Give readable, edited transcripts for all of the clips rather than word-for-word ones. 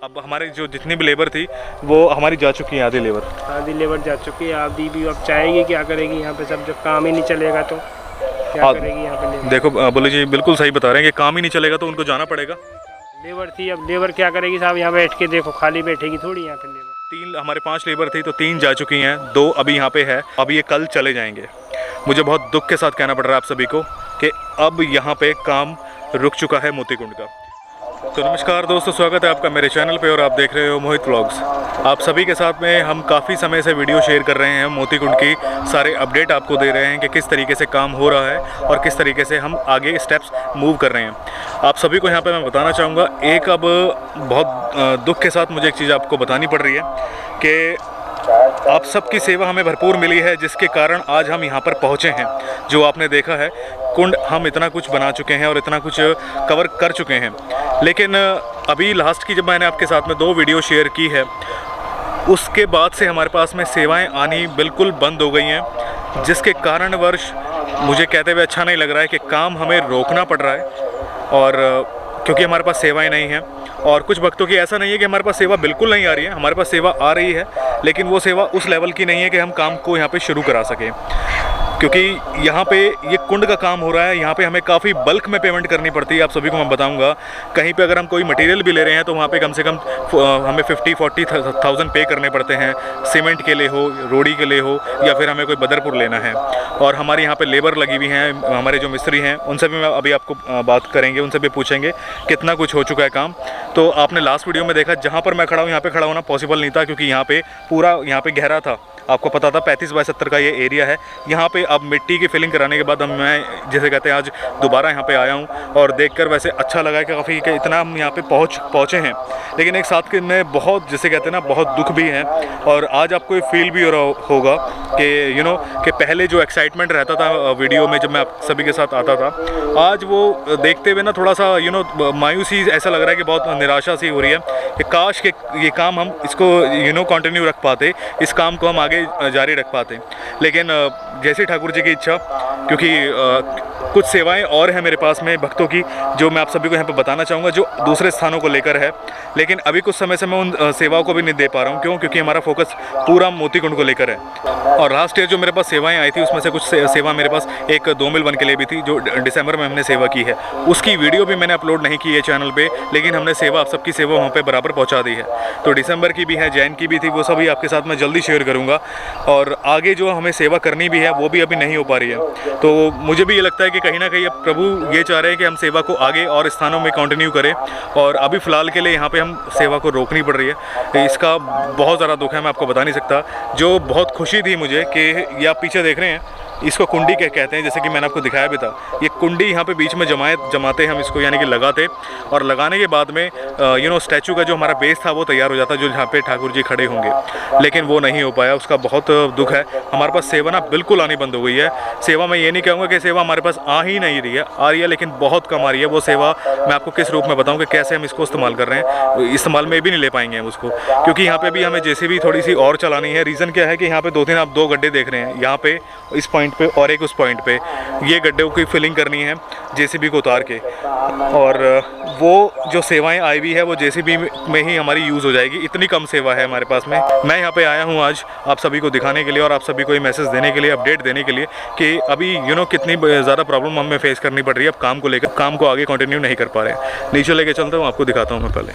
अब हमारी जो जितनी भी लेबर थी वो हमारी जा चुकी है, आधी लेबर जा चुकी है, आधी भी अब चाहेगी क्या करेगी यहाँ पे, सब जब काम ही नहीं चलेगा तो क्या करेगी यहाँ पे लेबर। देखो बोले जी बिल्कुल सही बता रहे हैं कि काम ही नहीं चलेगा तो उनको जाना पड़ेगा। लेबर थी, अब लेबर क्या करेगी साहब, यहाँ बैठ के देखो खाली बैठेगी थोड़ी यहाँ पे लेबर। हमारे 5 लेबर थी तो 3 जा चुकी हैं, 2 अभी यहाँ पे है, अब ये कल चले जाएंगे। मुझे बहुत दुख के साथ कहना पड़ रहा है आप सभी को कि अब यहाँ पे काम रुक चुका है मोतीकुंड का। तो नमस्कार दोस्तों, स्वागत है आपका मेरे चैनल पे और आप देख रहे हो मोहित व्लॉग्स। आप सभी के साथ में हम काफ़ी समय से वीडियो शेयर कर रहे हैं, मोतीकुंड की सारे अपडेट आपको दे रहे हैं कि किस तरीके से काम हो रहा है और किस तरीके से हम आगे स्टेप्स मूव कर रहे हैं। आप सभी को यहाँ पे मैं बताना चाहूँगा, एक अब बहुत दुख के साथ मुझे एक चीज़ आपको बतानी पड़ रही है कि आप सबकी सेवा हमें भरपूर मिली है, जिसके कारण आज हम यहाँ पर पहुँचे हैं। जो आपने देखा है कुंड, हम इतना कुछ बना चुके हैं और इतना कुछ कवर कर चुके हैं, लेकिन अभी लास्ट की जब मैंने आपके साथ में 2 वीडियो शेयर की है, उसके बाद से हमारे पास में सेवाएं आनी बिल्कुल बंद हो गई हैं, जिसके कारणवश मुझे कहते हुए अच्छा नहीं लग रहा है कि काम हमें रोकना पड़ रहा है। और क्योंकि हमारे पास सेवाएं नहीं हैं, और कुछ वक्तों की ऐसा नहीं है कि हमारे पास सेवा बिल्कुल नहीं आ रही है, हमारे पास सेवा आ रही है, लेकिन वो सेवा उस लेवल की नहीं है कि हम काम को यहाँ पे शुरू करा सकें। क्योंकि यहाँ पे ये कुंड का काम हो रहा है, यहाँ पे हमें काफ़ी बल्क में पेमेंट करनी पड़ती है। आप सभी को मैं बताऊंगा, कहीं पे अगर हम कोई मटेरियल भी ले रहे हैं तो वहाँ पे कम से कम हमें 50-40,000 पे करने पड़ते हैं, सीमेंट के लिए हो, रोड़ी के लिए हो, या फिर हमें कोई बदरपुर लेना है। और हमारे यहाँ पे लेबर लगी हुई हैं, हमारे जो मिस्त्री हैं उनसे भी मैं अभी आपको बात करेंगे, उनसे भी पूछेंगे कितना कुछ हो चुका है काम। तो आपने लास्ट वीडियो में देखा, जहाँ पर मैं खड़ा हूँ यहाँ पे खड़ा होना पॉसिबल नहीं था, क्योंकि यहाँ पे पूरा गहरा था। आपको पता था 35 बाय 70 का ये एरिया है। यहाँ पे अब मिट्टी की फिलिंग कराने के बाद मैं जैसे कहते हैं आज दोबारा यहाँ पे आया हूँ, और देखकर वैसे अच्छा लगा कि काफ़ी कि इतना हम यहाँ पे पहुँचे हैं। लेकिन एक साथ में बहुत जैसे कहते हैं ना, बहुत दुख भी है। और आज आपको फील भी हो रहा होगा कि कि पहले जो एक्साइटमेंट रहता था वीडियो में जब मैं आप सभी के साथ आता था, आज वो देखते हुए ना थोड़ा सा मायूसी ऐसा लग रहा है कि बहुत निराशा सी हो रही है कि काश कि ये काम हम इसको कंटिन्यू रख पाते, इस काम को हम आगे जारी रख पाते। लेकिन जैसे ठाकुर जी की इच्छा, क्योंकि कुछ सेवाएं और हैं मेरे पास में भक्तों की, जो मैं आप सभी को यहाँ पे बताना चाहूँगा, जो दूसरे स्थानों को लेकर है। लेकिन अभी कुछ समय से मैं उन सेवाओं को भी नहीं दे पा रहा हूँ। क्यों? क्योंकि हमारा फोकस पूरा मोतीकुंड को लेकर है। और लास्ट ईयर जो मेरे पास सेवाएं आई थी, उसमें से कुछ सेवा मेरे पास एक 2 मिल 1 के लिए भी थी, जो दिसंबर में हमने सेवा की है। उसकी वीडियो भी मैंने अपलोड नहीं की है चैनल पर, लेकिन हमने सेवा आप सबकी सेवा वहाँ पर बराबर पहुँचा दी है। तो दिसंबर की भी है, जैन की भी थी, वो सभी आपके साथ मैं जल्दी शेयर करूँगा। और आगे जो हमें सेवा करनी भी है वो भी अभी नहीं हो पा रही है। तो मुझे भी ये लगता है कि कहीं ना कहीं अब प्रभु ये चाह रहे हैं कि हम सेवा को आगे और स्थानों में कंटिन्यू करें, और अभी फ़िलहाल के लिए यहाँ पे हम सेवा को रोकनी पड़ रही है। इसका बहुत ज़्यादा दुख है, मैं आपको बता नहीं सकता। जो बहुत खुशी थी मुझे कि ये आप पीछे देख रहे हैं, इसको कुंडी कहते हैं, जैसे कि मैंने आपको दिखाया भी था। ये कुंडी यहाँ पे बीच में जमाते हम इसको, यानी कि लगाते, और लगाने के बाद में स्टैचू का जो हमारा बेस था वो तैयार हो जाता, जो जहाँ पे ठाकुर जी खड़े होंगे। लेकिन वो नहीं हो पाया, उसका बहुत दुख है। हमारे पास सेवा ना बिल्कुल आनी बंद हो गई है। सेवा मैं ये नहीं कहूँगा कि सेवा हमारे पास आ ही नहीं रही है, आ रही है, लेकिन बहुत कम आ रही है। वो सेवा मैं आपको किस रूप में बताऊँ कि कैसे हम इसको इस्तेमाल कर रहे हैं, इस्तेमाल में भी नहीं ले पाएंगे हम उसको, क्योंकि यहाँ पर भी हमें JCB थोड़ी सी और चलानी है। रीज़न क्या है कि यहाँ पर 2-3 आप 2 गड्ढे देख रहे हैं, यहाँ पे इस पॉइंट पे और एक उस पॉइंट पे। ये गड्ढे की फिलिंग करनी है JCB को उतार के, और वो जो सेवाएं आई हुई है वो JCB में ही हमारी यूज़ हो जाएगी। इतनी कम सेवा है हमारे पास में। मैं यहाँ पे आया हूँ आज आप सभी को दिखाने के लिए, और आप सभी को ये मैसेज देने के लिए, अपडेट देने के लिए कि अभी कितनी ज़्यादा प्रॉब्लम हमें फेस करनी पड़ रही है अब काम को लेकर। काम को आगे कंटिन्यू नहीं कर पा रहे हैं। नीचे लेके चलता हूँ, आपको दिखाता हूँ मैं। पहले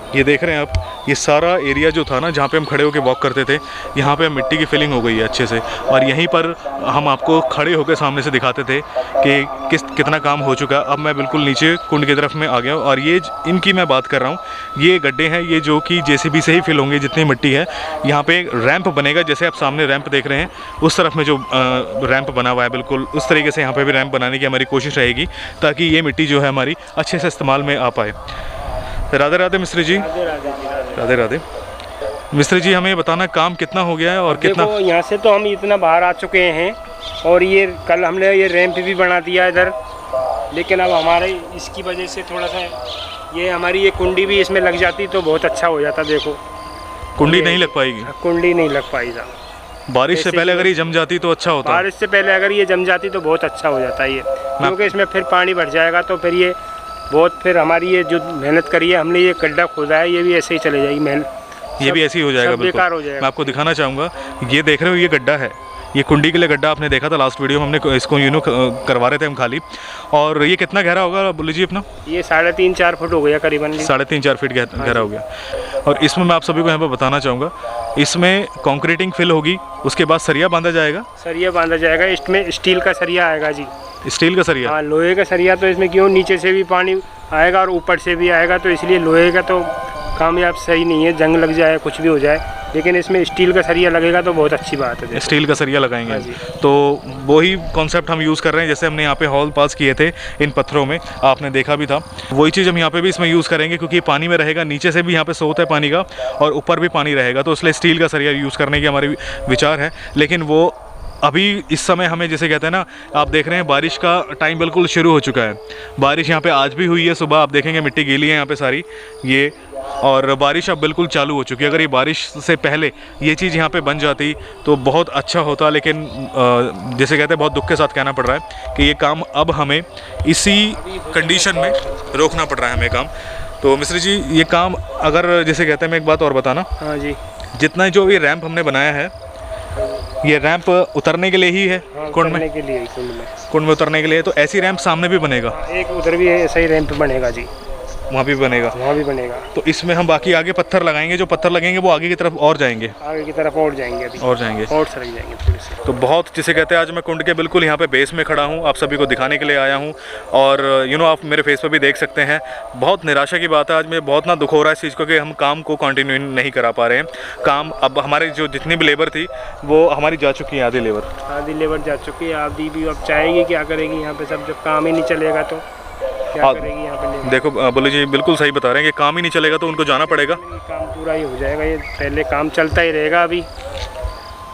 ये देख रहे हैं आप, ये सारा एरिया जो था ना जहाँ पे हम खड़े होकर वॉक करते थे, यहाँ पे मिट्टी की फिलिंग हो गई है अच्छे से। और यहीं पर हम आपको खड़े होकर सामने से दिखाते थे कि कितना काम हो चुका है। अब मैं बिल्कुल नीचे कुंड की तरफ में आ गया हूँ, और ये इनकी मैं बात कर रहा हूँ। ये गड्ढे हैं, ये जो कि JCB से ही फिल होंगे जितनी मिट्टी है। यहाँ पे रैंप बनेगा, जैसे आप सामने रैंप देख रहे हैं, उस तरफ में जो रैंप बना हुआ है, बिल्कुल उस तरीके से यहाँ पर भी रैंप बनाने की हमारी कोशिश रहेगी, ताकि ये मिट्टी जो है हमारी अच्छे से इस्तेमाल में आ पाए। राधे राधे मिस्त्री जी। राधे राधे मिस्त्री जी, हमें बताना काम कितना हो गया है और कितना। यहाँ से तो हम इतना बाहर आ चुके हैं, और ये कल हमने ये रैंप भी बना दिया इधर। लेकिन अब हमारे इसकी वजह से थोड़ा सा ये हमारी ये कुंडी भी इसमें लग जाती तो बहुत अच्छा हो जाता। देखो कुंडी नहीं लग पाएगी, कुंडी नहीं लग पाएगी। बारिश से पहले अगर ये जम जाती तो अच्छा होता। बारिश से पहले अगर ये जम जाती तो बहुत अच्छा हो जाता है ये, क्योंकि इसमें फिर पानी भर जाएगा तो फिर ये बहुत फिर हमारी ये जो मेहनत करी है हमने, ये गड्ढा खोदा है, ये भी ऐसे ही चले जाएगी मेहनत, ये भी ऐसे ही हो जाएगा, सब बिल्कुल बेकार हो जाएगा। मैं आपको दिखाना चाहूँगा, ये देख रहे हो ये गड्ढा है, ये कुंडी के लिए गड्ढा आपने देखा था लास्ट वीडियो में, हमने इसको करवा रहे थे हम खाली। और ये कितना गहरा होगा बोल लीजिए अपना? ये 3.5-4 फुट हो गया करीबन, 3.5-4 फीट गहरा हो गया। और इसमें मैं आप सभी को यहाँ पर बताना चाहूँगा, इसमें कंक्रीटिंग फिल होगी, उसके बाद सरिया बांधा जाएगा। सरिया बांधा जाएगा, इसमें स्टील का सरिया आएगा जी। स्टील का सरिया? हाँ, लोहे का सरिया तो इसमें क्यों, नीचे से भी पानी आएगा और ऊपर से भी आएगा, तो इसलिए लोहे का तो कामयाब सही नहीं है, जंग लग जाए कुछ भी हो जाए, लेकिन इसमें स्टील का सरिया लगेगा तो बहुत अच्छी बात है। स्टील का सरिया लगाएंगे। हाँ जी। तो वही कॉन्सेप्ट हम यूज़ कर रहे हैं, जैसे हमने यहाँ पे हॉल पास किए थे इन पत्थरों में, आपने देखा भी था, वही चीज़ हम यहाँ पे भी इसमें यूज़ करेंगे, क्योंकि पानी में रहेगा, नीचे से भी यहाँ पे स्रोत है पानी का और ऊपर भी पानी रहेगा, तो इसलिए स्टील का सरिया यूज़ करने की हमारी विचार है। लेकिन वो अभी इस समय हमें, जैसे कहते हैं ना, आप देख रहे हैं बारिश का टाइम बिल्कुल शुरू हो चुका है, बारिश यहाँ पे आज भी हुई है, सुबह आप देखेंगे मिट्टी गीली है यहाँ पे सारी ये, और बारिश अब बिल्कुल चालू हो चुकी है। अगर ये बारिश से पहले ये चीज़ यहाँ पे बन जाती तो बहुत अच्छा होता, लेकिन जैसे कहते हैं बहुत दुख के साथ कहना पड़ रहा है कि ये काम अब हमें इसी कंडीशन में रोकना पड़ रहा है हमें काम। तो मिश्र जी, ये काम अगर जैसे कहते हैं, मैं एक बात और बताना, हाँ जी, जितना जो ये रैंप हमने बनाया है, ये रैंप उतरने के लिए ही है, कुंड में, कुंड में उतरने के लिए, तो ऐसी रैंप सामने भी बनेगा? एक उधर भी ऐसा ही रैंप बनेगा जी, वहाँ भी बनेगा? वहाँ भी बनेगा। तो इसमें हम बाकी आगे पत्थर लगाएंगे, जो पत्थर लगेंगे वो आगे की तरफ और जाएंगे, आगे की तरफ और जाएंगे, अभी और जाएंगे, और सरक जाएंगे थोड़ी सी। तो बहुत, जिसे कहते हैं, आज मैं कुंड के बिल्कुल यहाँ पे बेस में खड़ा हूँ, आप सभी को दिखाने के लिए आया हूँ। और आप मेरे फेस पर भी देख सकते हैं, बहुत निराशा की बात है, आज मुझे बहुत ना दुख हो रहा है इस चीज़ को कि हम काम को कंटिन्यू नहीं करा पा रहे हैं। काम अब हमारे जो जितनी भी लेबर थी वो हमारी जा चुकी है, आधी लेबर जा चुकी है, आधी भी अब चाहेगी, क्या करेगी यहाँ पे, सब जब काम ही नहीं चलेगा तो क्या करेगी यहाँ पे। देखो बोले जी, बिल्कुल सही बता रहे हैं कि काम ही नहीं चलेगा तो उनको जाना पड़ेगा, काम पूरा ही हो जाएगा, ये पहले काम चलता ही रहेगा अभी।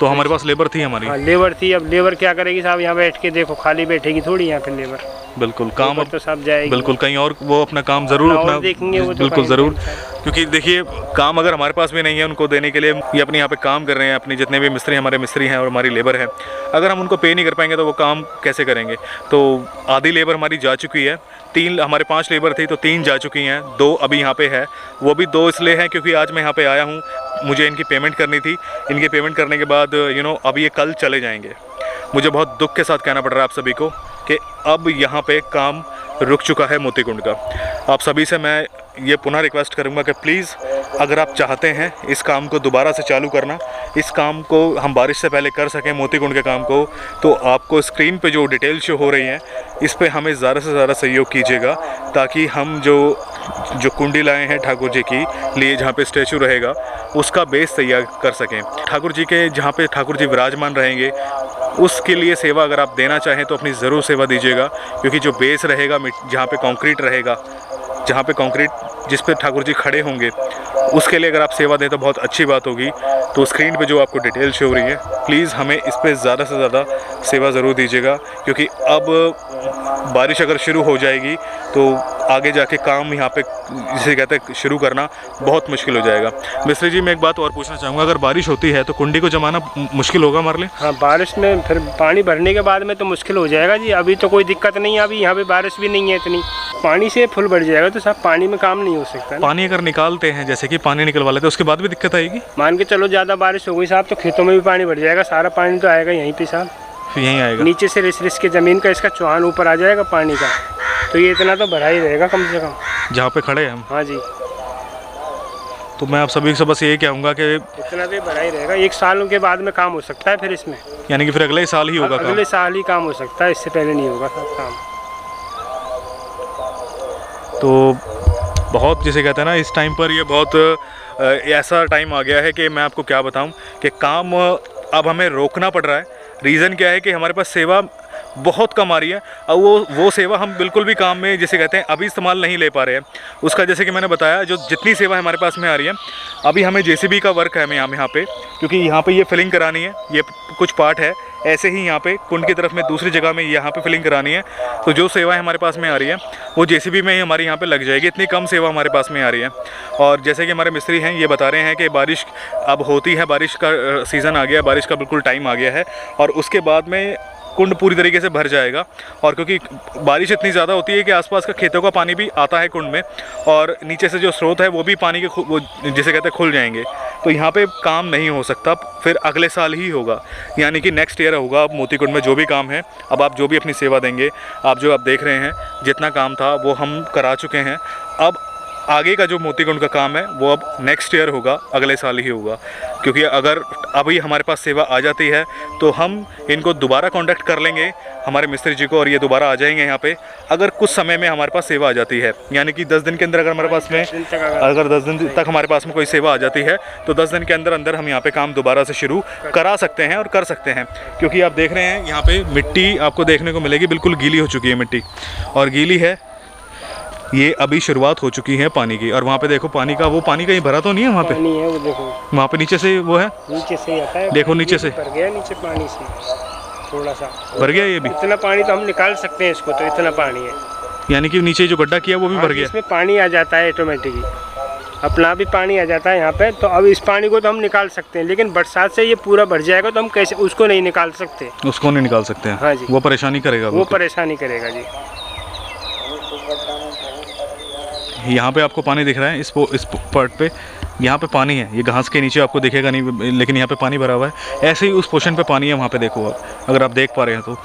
तो हमारे पास लेबर थी हमारी। हाँ, लेबर थी, अब लेबर क्या करेगी साहब, यहाँ बैठ के देखो, खाली बैठेगी थोड़ी यहाँ पे लेबर, बिल्कुल काम अब तो सब जाएगी, बिल्कुल कहीं और वो अपना काम ज़रूर अपना देखेंगे, वो तो बिल्कुल ज़रूर, क्योंकि देखिए काम अगर हमारे पास भी नहीं है उनको देने के लिए, ये अपने यहाँ पे काम कर रहे हैं, अपने जितने भी मिस्त्री हमारे मिस्त्री हैं और हमारी लेबर है, अगर हम उनको पे नहीं कर पाएंगे तो वो काम कैसे करेंगे। तो आधी लेबर हमारी जा चुकी है, हमारे 5 लेबर थी तो 3 जा चुकी हैं, 2 अभी यहाँ पे है, वो भी 2 इसलिए हैं क्योंकि आज मैं यहाँ पे आया हूँ, मुझे इनकी पेमेंट करनी थी, इनकी पेमेंट करने के बाद अब ये कल चले जाएंगे। मुझे बहुत दुख के साथ कहना पड़ रहा है आप सभी को कि अब यहाँ पे काम रुक चुका है मोती कुंड का। आप सभी से मैं ये पुनः रिक्वेस्ट करूँगा कि प्लीज़ अगर आप चाहते हैं इस काम को दोबारा से चालू करना, इस काम को हम बारिश से पहले कर सकें मोती कुंड के काम को, तो आपको स्क्रीन पे जो डिटेल शो हो रही हैं इस पे हमें ज़्यादा से ज़्यादा सहयोग कीजिएगा, ताकि हम जो कुंडी लाए हैं ठाकुर जी की लिए, जहाँ पे स्टैचू रहेगा उसका बेस तैयार कर सकें। ठाकुर जी के जहाँ पे ठाकुर जी विराजमान रहेंगे उसके लिए सेवा अगर आप देना चाहें तो अपनी ज़रूर सेवा दीजिएगा, क्योंकि जो बेस रहेगा, जहाँ पे कंक्रीट रहेगा, जहाँ पे कंक्रीट जिस पे ठाकुर जी खड़े होंगे, उसके लिए अगर आप सेवा दें तो बहुत अच्छी बात होगी। तो स्क्रीन पे जो आपको डिटेल शो हो रही है, प्लीज़ हमें इस पे ज़्यादा से ज़्यादा सेवा ज़रूर दीजिएगा, क्योंकि अब बारिश अगर शुरू हो जाएगी तो आगे जाके काम यहाँ पे जिसे कहते हैं शुरू करना बहुत मुश्किल हो जाएगा। मिस्त्री जी, मैं एक बात और पूछना चाहूँगा, अगर बारिश होती है तो कुंडी को जमाना मुश्किल होगा हमारे लिए? हाँ, बारिश में फिर पानी भरने के बाद में तो मुश्किल हो जाएगा जी, अभी तो कोई दिक्कत नहीं है, अभी यहाँ पे बारिश भी नहीं है इतनी, पानी से फुल बढ़ जाएगा तो साहब पानी में काम नहीं हो सकता। पानी अगर निकालते हैं, जैसे कि पानी निकलवा लेते हैं, उसके बाद भी दिक्कत आएगी? मान के चलो ज़्यादा बारिश हो गई साहब तो खेतों में भी पानी बढ़ जाएगा, सारा पानी तो आएगा यहीं पे साहब, यहीं आएगा, नीचे से रिस के ज़मीन का इसका चौहान ऊपर आ जाएगा पानी का, तो ये इतना तो भरा ही रहेगा कम से कम जहाँ पे खड़े हैं हम। हाँ जी, तो मैं आप सभी से बस यही कहूँगा कि इतना तो भरा ही रहेगा, 1 साल के बाद में काम हो सकता है फिर इसमें, यानी कि फिर अगले साल ही होगा, अगले साल ही काम हो सकता है, इससे पहले नहीं होगा सब काम। तो बहुत, जिसे कहते हैं ना, इस टाइम पर ये बहुत ऐसा टाइम आ गया है कि मैं आपको क्या बताऊं कि काम अब हमें रोकना पड़ रहा है। रीज़न क्या है कि हमारे पास सेवा बहुत कम आ रही है, और वो सेवा हम बिल्कुल भी काम में, जिसे कहते हैं, अभी इस्तेमाल नहीं ले पा रहे हैं उसका। जैसे कि मैंने बताया, जो जितनी सेवा हमारे पास में आ रही है, अभी हमें जेसीबी का वर्क है हमें यहाँ पे, क्योंकि यहाँ पे ये फिलिंग करानी है, ये कुछ पार्ट है, ऐसे ही यहाँ पे कुंड की तरफ में दूसरी जगह में यहाँ पे फिलिंग करानी है। तो जो सेवाएं हमारे पास में आ रही है वो जेसीबी में ही हमारी यहाँ पे लग जाएगी, इतनी कम सेवा हमारे पास में आ रही है। और जैसे कि हमारे मिस्त्री हैं ये बता रहे हैं कि बारिश अब होती है, बारिश का सीज़न आ गया, बारिश का बिल्कुल टाइम आ गया है, और उसके बाद में कुंड पूरी तरीके से भर जाएगा। और क्योंकि बारिश इतनी ज़्यादा होती है कि आसपास का खेतों का पानी भी आता है कुंड में, और नीचे से जो स्रोत है वो भी पानी के वो जिसे कहते हैं खुल जाएंगे, तो यहाँ पे काम नहीं हो सकता, फिर अगले साल ही होगा, यानी कि नेक्स्ट ईयर होगा। अब मोती कुंड में जो भी काम है, अब आप जो भी अपनी सेवा देंगे, आप जो आप देख रहे हैं, जितना काम था वो हम करा चुके हैं। अब आगे का जो मोती कुंड का काम है वो अब नेक्स्ट ईयर होगा, अगले साल ही होगा। क्योंकि अगर अभी हमारे पास सेवा आ जाती है तो हम इनको दोबारा कांटेक्ट कर लेंगे, हमारे मिस्त्री जी को, और ये दोबारा आ जाएंगे यहाँ पे। अगर कुछ समय में हमारे पास सेवा आ जाती है, यानी कि 10 दिन के अंदर अगर हमारे पास में अगर 10 दिन तक हमारे पास में कोई सेवा आ जाती है तो 10 दिन के अंदर अंदर हम यहाँ पे काम दोबारा से शुरू करा सकते हैं और कर सकते हैं। क्योंकि आप देख रहे हैं यहाँ पे मिट्टी आपको देखने को मिलेगी, बिल्कुल गीली हो चुकी है मिट्टी, और गीली है, ये अभी शुरुआत हो चुकी है पानी की। और वहाँ पे देखो पानी का, वो पानी कहीं भरा तो नहीं है वहाँ पे? पानी है वो देखो, वहाँ पे नीचे से वो है, नीचे से आता है, देखो नीचे से भर गया, नीचे पानी से थोड़ा सा भर गया ये भी। इतना पानी तो हम निकाल सकते हैं इसको, तो इतना पानी है, यानी कि नीचे जो गड्ढा किया वो भी भर गया, इसमें पानी आ जाता है ऑटोमेटिकली, अपना भी पानी आ जाता है यहाँ पे। तो अब इस पानी को तो हम निकाल सकते हैं, लेकिन बरसात से ये पूरा भर जाएगा तो हम कैसे उसको नहीं निकाल सकते, उसको नहीं निकाल सकते हैं। हाँ जी, वो परेशानी करेगा, वो परेशानी करेगा जी। यहाँ पे आपको पानी दिख रहा है, इस पार्ट पे यहाँ पे पानी है, ये घास के नीचे आपको दिखेगा नहीं, लेकिन यहाँ पे पानी भरा हुआ है। ऐसे ही उस पोर्शन पे पानी है, वहाँ पे देखो आप, अगर आप देख पा रहे हैं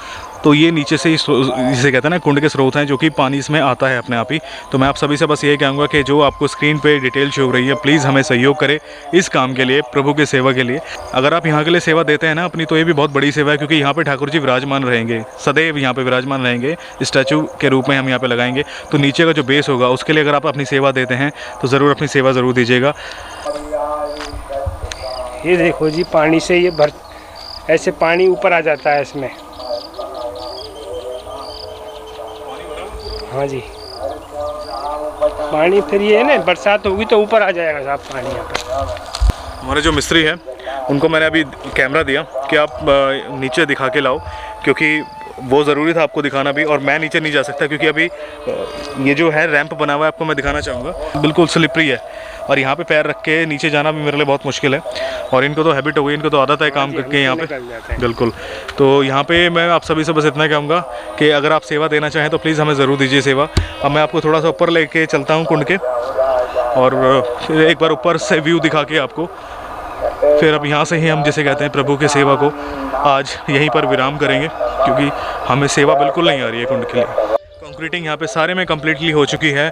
तो ये नीचे से जिसे कहते हैं ना कुंड के स्रोत हैं, जो कि पानी इसमें आता है अपने आप ही। तो मैं आप सभी से बस यही कहूँगा कि जो आपको स्क्रीन पे डिटेल शो हो रही है, प्लीज़ हमें सहयोग करें इस काम के लिए, प्रभु की सेवा के लिए। अगर आप यहाँ के लिए सेवा देते हैं ना अपनी, तो ये भी बहुत बड़ी सेवा है, क्योंकि यहाँ पे ठाकुर जी विराजमान रहेंगे, सदैव यहाँ पे विराजमान रहेंगे, स्टैचू के रूप में हम यहाँ पे लगाएंगे। तो नीचे का जो बेस होगा उसके लिए अगर आप अपनी सेवा देते हैं तो ज़रूर अपनी सेवा ज़रूर दीजिएगा। ये देखो जी, पानी से ये भर, ऐसे पानी ऊपर आ जाता है इसमें, हाँ जी, पानी फिर ये है ना, बरसात होगी तो ऊपर आ जाएगा साहब पानी यहाँ पर। हमारे जो मिस्त्री हैं उनको मैंने अभी कैमरा दिया कि आप नीचे दिखा के लाओ, क्योंकि वो ज़रूरी था आपको दिखाना भी, और मैं नीचे नहीं जा सकता क्योंकि अभी ये जो है रैंप बना हुआ है, आपको मैं दिखाना चाहूँगा, बिल्कुल स्लिपरी है, और यहाँ पे पैर रख के नीचे जाना भी मेरे लिए बहुत मुश्किल है। और इनको तो हैबिट हो गई, इनको तो आदत है काम करके यहाँ पे, बिल्कुल। तो यहाँ पे मैं आप सभी से बस इतना कहूँगा कि अगर आप सेवा देना चाहें तो प्लीज़ हमें ज़रूर दीजिए सेवा। अब मैं आपको थोड़ा सा ऊपर लेके चलता हूँ कुंड के, और फिर एक बार ऊपर से व्यू दिखा के आपको, फिर अब यहाँ से ही हम जिसे कहते हैं प्रभु की सेवा को आज यहीं पर विराम करेंगे, क्योंकि हमें सेवा बिल्कुल नहीं आ रही है कुंड के लिए। कंक्रीटिंग यहाँ पे सारे में कम्प्लीटली हो चुकी है,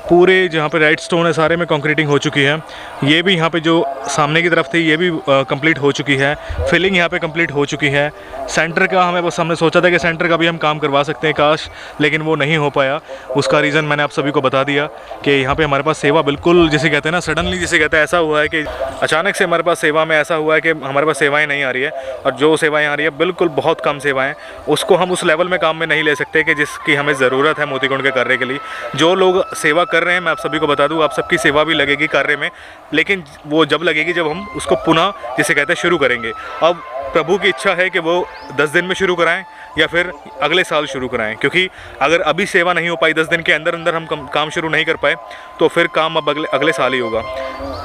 पूरे जहाँ पे राइट स्टोन है सारे में कंक्रीटिंग हो चुकी है। ये भी यहाँ पे जो सामने की तरफ थी ये भी कंप्लीट हो चुकी है, फिलिंग यहाँ पे कंप्लीट हो चुकी है। सेंटर का हमें बस हमने सोचा था कि सेंटर का भी हम काम करवा सकते हैं काश, लेकिन वो नहीं हो पाया। उसका रीज़न मैंने आप सभी को बता दिया कि यहाँ पे हमारे पास सेवा बिल्कुल जिसे कहते हैं ना सडनली, जिसे कहते हैं ऐसा हुआ है कि अचानक से हमारे पास सेवा में ऐसा हुआ है कि हमारे पास सेवाएँ नहीं आ रही है, और जो सेवाएँ आ रही है बिल्कुल बहुत कम सेवाएँ, उसको हम उस लेवल में काम में नहीं ले सकते कि जिसकी हमें ज़रूरत है मोती कुंड के कार्य के लिए। जो लोग सेवा कर रहे हैं, मैं आप सभी को बता दूं, आप सबकी सेवा भी लगेगी कार्य में, लेकिन वो जब लगेगी जब हम उसको पुनः जिसे कहते हैं शुरू करेंगे। अब प्रभु की इच्छा है कि वो 10 दिन में शुरू कराएं या फिर अगले साल शुरू कराएं, क्योंकि अगर अभी सेवा नहीं हो पाई, 10 दिन के अंदर अंदर हम काम शुरू नहीं कर पाए, तो फिर काम अब अगले साल ही होगा।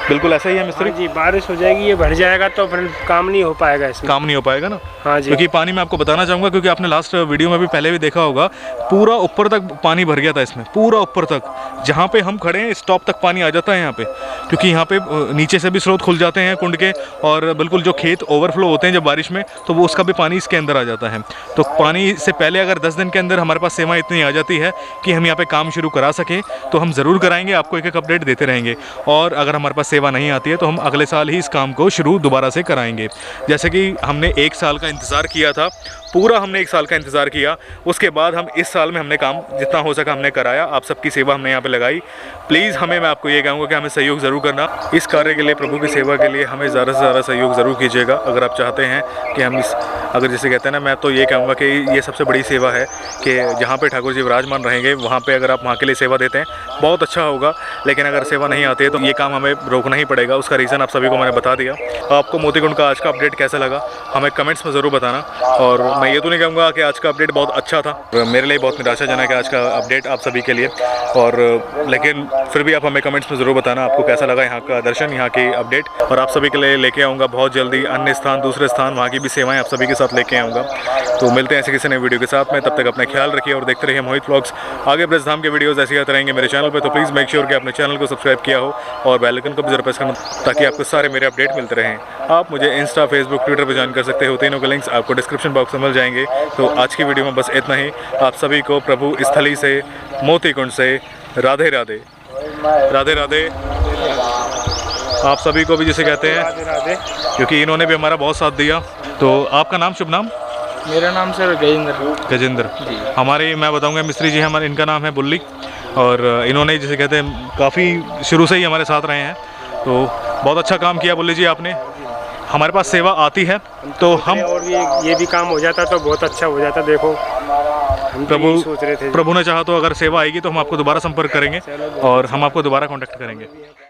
बिल्कुल ऐसा ही है मिस्त्री जी, बारिश हो जाएगी, ये भर जाएगा तो फिर काम नहीं हो पाएगा, इसमें काम नहीं हो पाएगा ना। हाँ जी, क्योंकि पानी मैं आपको बताना चाहूँगा, क्योंकि आपने लास्ट वीडियो में भी पहले भी देखा होगा, पूरा ऊपर तक पानी भर गया था इसमें, पूरा ऊपर तक, जहाँ पे हम खड़े हैं स्टॉप तक पानी आ जाता है यहाँ पे, क्योंकि यहाँ पे नीचे से भी स्रोत खुल जाते हैं कुंड के, और बिल्कुल जो खेत ओवरफ्लो होते हैं जब बारिश में, तो वो उसका भी पानी इसके अंदर आ जाता है। तो पानी से पहले अगर 10 दिन के अंदर हमारे पास सेवा इतनी आ जाती है कि हम यहाँ पे काम शुरू करा सकें, तो हम ज़रूर कराएंगे, आपको एक एक अपडेट देते रहेंगे। और अगर हमारे पास सेवा नहीं आती है तो हम अगले साल ही इस काम को शुरू दोबारा से कराएंगे। जैसे कि हमने 1 साल का इंतज़ार किया था, पूरा हमने 1 साल का इंतज़ार किया, उसके बाद हम इस साल में हमने काम जितना हो सका हमने कराया, आप सबकी सेवा हमने यहाँ पे लगाई। प्लीज़ हमें, मैं आपको ये कहूँगा कि हमें सहयोग ज़रूर करना इस कार्य के लिए, प्रभु की सेवा के लिए हमें ज़्यादा से ज़्यादा सहयोग ज़रूर कीजिएगा। अगर आप चाहते हैं कि हम अगर जैसे कहते हैं ना, मैं तो ये कहूँगा कि ये सबसे बड़ी सेवा है कि जहाँ पे ठाकुर जी विराजमान रहेंगे वहाँ पे अगर आप वहाँ के लिए सेवा देते हैं बहुत अच्छा होगा। लेकिन अगर सेवा नहीं आती है तो ये काम हमें रोकना ही पड़ेगा। उसका रीज़न आप सभी को मैंने बता दिया। आपको मोती कुंड का आज का अपडेट कैसा लगा हमें कमेंट्स में ज़रूर बताना। और मैं ये तो नहीं कहूँगा कि आज का अपडेट बहुत अच्छा था, मेरे लिए बहुत निराशाजनक है आज का अपडेट आप सभी के लिए, और लेकिन फिर भी आप हमें कमेंट्स में ज़रूर बताना आपको कैसा लगा यहाँ का दर्शन, यहाँ की अपडेट। और आप सभी के लिए लेके आऊँगा बहुत जल्दी अन्य स्थान, दूसरे स्थान, वहाँ की भी सेवाएँ आप सभी के साथ लेके आऊँगा। तो मिलते हैं ऐसे किसी नए वीडियो के साथ में, तब तक अपना ख्याल रखिए और देखते रहिए मोहित व्लॉग्स। आगे ब्रजधाम के वीडियोज़ ऐसे आते रहेंगे मेरे चैनल पर, तो प्लीज़ मेक श्योर कि आपने चैनल को सब्सक्राइब किया हो और बेल आइकन को भी ज़रूर प्रेस करना, ताकि आपको सारे मेरे अपडेट मिलते रहें। आप मुझे इंस्टा, फेसबुक, ट्विटर पर ज्वाइन कर सकते हो, तीनों के लिंक्स आपको डिस्क्रिप्शन बॉक्स में मिल जाएंगे। तो आज की वीडियो में बस इतना ही। आप सभी को प्रभु स्थली से, मोतीकुंड से राधे राधे। राधे राधे आप सभी को भी जिसे कहते हैं, राधे राधे। क्योंकि इन्होंने भी हमारा बहुत साथ दिया। तो आपका नाम, शुभ नाम? मेरा नाम सर गजेंद्र जी। हमारे, मैं बताऊंगा, मिस्त्री जी हमारे, इनका नाम है बुल्ली, और इन्होंने जिसे कहते हैं काफ़ी शुरू से ही हमारे साथ रहे हैं। तो बहुत अच्छा काम किया बुल्ली जी आपने। हमारे पास सेवा आती है तो हम, और ये भी काम हो जाता तो बहुत अच्छा हो जाता। देखो हम तो यही सोच रहे थे। प्रभु ने चाहा तो अगर सेवा आएगी तो हम आपको दोबारा संपर्क करेंगे और हम आपको दोबारा कांटेक्ट करेंगे।